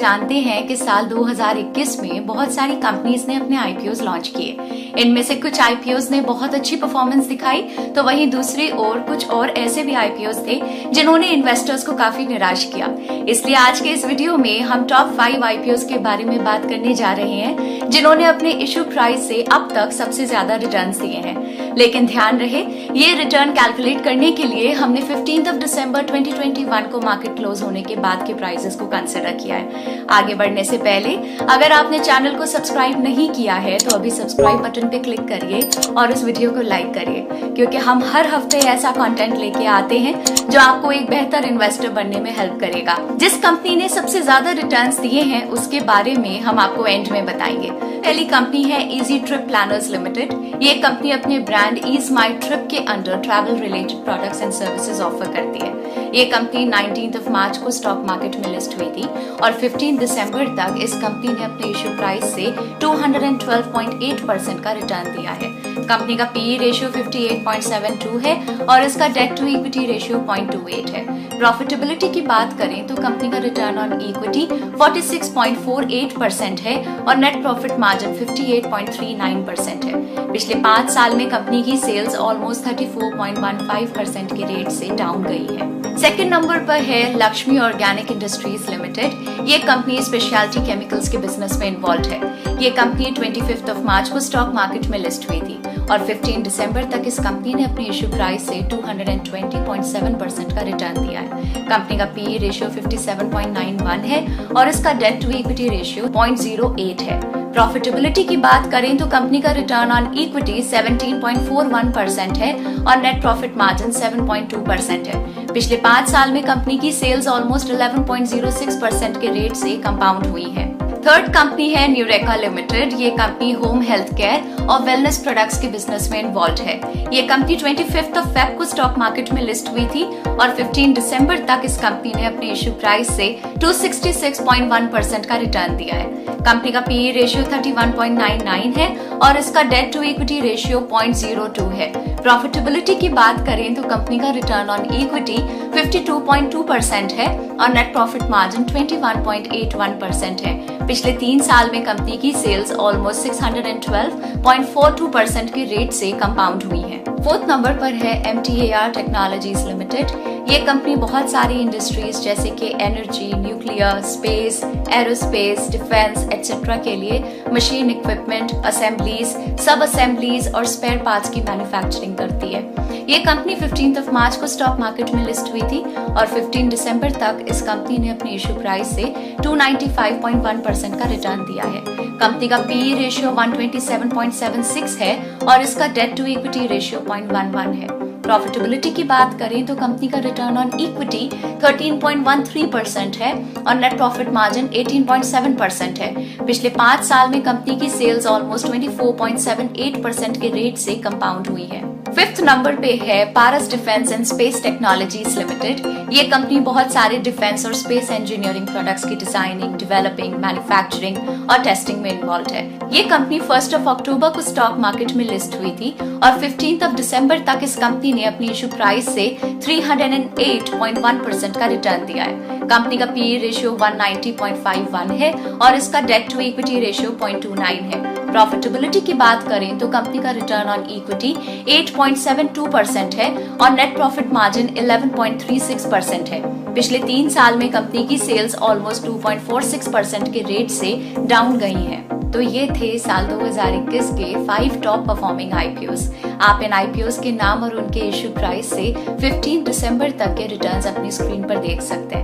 जानते हैं कि साल 2021 में बहुत सारी कंपनीज ने अपने आईपीओज लॉन्च किए। इनमें से कुछ आईपीओज ने बहुत अच्छी परफॉर्मेंस दिखाई, तो वहीं दूसरी ओर कुछ और ऐसे भी आईपीओज थे जिन्होंने इन्वेस्टर्स को काफी निराश किया। इसलिए आज के इस वीडियो में हम टॉप 5 आईपीओज के बारे में बात करने जा रहे हैं जिन्होंने अपने इश्यू प्राइस से अब तक सबसे ज्यादा रिटर्न्स दिए हैं। लेकिन ध्यान रहे, ये रिटर्न कैलकुलेट करने के लिए हमने 15 दिसंबर 2021 को मार्केट क्लोज होने के बाद के प्राइसेस को कंसिडर किया है। आगे बढ़ने से पहले अगर आपने चैनल को सब्सक्राइब नहीं किया है तो अभी सब्सक्राइब बटन पे क्लिक करिए और इस वीडियो को लाइक करिए, क्योंकि हम हर हफ्ते ऐसा कंटेंट लेके आते हैं जो आपको एक बेहतर इन्वेस्टर बनने में हेल्प करेगा। जिस कंपनी ने सबसे ज्यादा रिटर्न्स दिए हैं उसके बारे में हम आपको एंड में बताएंगे। पहली कंपनी है इजी ट्रिप प्लानर्स लिमिटेड। ये कंपनी अपने ब्रांड ईज माई ट्रिप के under travel related products and services offer करती है। ये कंपनी 19 मार्च को स्टॉक मार्केट में लिस्ट हुई थी और 15 दिसंबर तक इस कंपनी ने अपने इश्यू प्राइस से 212.8% का रिटर्न दिया है। कंपनी का पीई रेशियो 58.72 है और इसका डेट टू इक्विटी रेशियो 0.28 है। प्रॉफिटेबिलिटी की बात करें तो कंपनी का रिटर्न ऑन इक्विटी 46.48% है और नेट प्रॉफिट मार्जिन 58.39% है। पिछले 5 साल में कंपनी की सेल्स ऑलमोस्ट 34.15% के रेट से डाउन गई है। सेकंड नंबर पर है लक्ष्मी ऑर्गेनिक इंडस्ट्रीज लिमिटेड। ये कंपनी स्पेशलिटी केमिकल्स के बिजनेस में इन्वॉल्व है। ये कंपनी 25 मार्च को स्टॉक मार्केट में लिस्ट हुई थी और 15 दिसंबर तक इस कंपनी ने अपने इश्यू प्राइस से 220.7% का रिटर्न दिया है। कंपनी का पीई रेशियो 57.91 है और इसका डेट टू इक्विटी रेशियो 0.08 है। प्रॉफिटेबिलिटी की बात करें तो कंपनी का रिटर्न ऑन इक्विटी 17.41% है और नेट प्रॉफिट मार्जिन 7.2% है। पिछले 5 साल में कंपनी की सेल्स ऑलमोस्ट 11.06% के रेट से कंपाउंड हुई है। थर्ड कंपनी है न्यूरेका लिमिटेड। ये कंपनी होम हेल्थ केयर और वेलनेस प्रोडक्ट्स के बिजनेस में इन्वॉल्व है। ये कंपनी 25 फेब को स्टॉक मार्केट में लिस्ट हुई थी और 15 दिसंबर तक इस कंपनी ने अपने इश्यू प्राइस से 266.1% का रिटर्न दिया है। कंपनी का पीई रेशियो 31.99 है और इसका डेट टू इक्विटी रेशियो 0.02 है। प्रॉफिटेबिलिटी की बात करें तो कंपनी का रिटर्न ऑन इक्विटी 52.2% है और नेट प्रॉफिट मार्जिन 21.81% है। पिछले 3 साल में कंपनी की सेल्स ऑलमोस्ट 612.42% के रेट से कंपाउंड हुई है। फोर्थ नंबर पर है MTAR टेक्नोलॉजीज लिमिटेड। ये कंपनी बहुत सारी इंडस्ट्रीज जैसे कि energy, nuclear, space, aerospace, defence etcetera के लिए मशीन इक्विपमेंट, असेंबलीज, सब असेंबलीज और स्पेयर पार्ट्स की मैन्युफैक्चरिंग करती है। ये कंपनी 15 मार्च को स्टॉक मार्केट में लिस्ट हुई थी और 15 दिसंबर तक इस कंपनी ने अपने इश्यू प्राइस से 295.1% का रिटर्न दिया है। कंपनी का पीई रेशियो 127.76 है और इसका डेट टू इक्विटी रेशियो 0.11 है। प्रॉफिटेबिलिटी की बात करें तो कंपनी का रिटर्न ऑन इक्विटी 13.13% है और नेट प्रॉफिट मार्जिन 18.7% है। पिछले 5 साल में कंपनी की सेल्स ऑलमोस्ट 24.78% के रेट से कंपाउंड हुई है। फिफ्थ नंबर पे है Paras defence and space technologies limited. ये कंपनी बहुत सारे डिफेंस और स्पेस इंजीनियरिंग प्रोडक्ट्स की डिजाइनिंग, डेवलपिंग, मैन्युफैक्चरिंग और टेस्टिंग में इन्वॉल्व है। ये कंपनी 1 अक्टूबर को स्टॉक मार्केट में लिस्ट हुई थी और 15 दिसंबर तक इस कंपनी ने अपनी इश्यू प्राइस से 308.1% का रिटर्न दिया है। कंपनी का पीई रेशियो 190.51 है और इसका डेट टू इक्विटी रेशियो 0.29 है। प्रॉफिटेबिलिटी की बात करें तो कंपनी का रिटर्न ऑन इक्विटी 8.72% है और नेट प्रॉफिट मार्जिन 11.36% है। पिछले 3 साल में कंपनी की सेल्स ऑलमोस्ट 2.46% के रेट से डाउन गई हैं। तो ये थे साल 2021 के 5 टॉप परफॉर्मिंग आईपीओज। आप इन आईपीओज के नाम और उनके इश्यू प्राइस से 15 दिसंबर तक के रिटर्न्स अपनी स्क्रीन पर देख सकते हैं।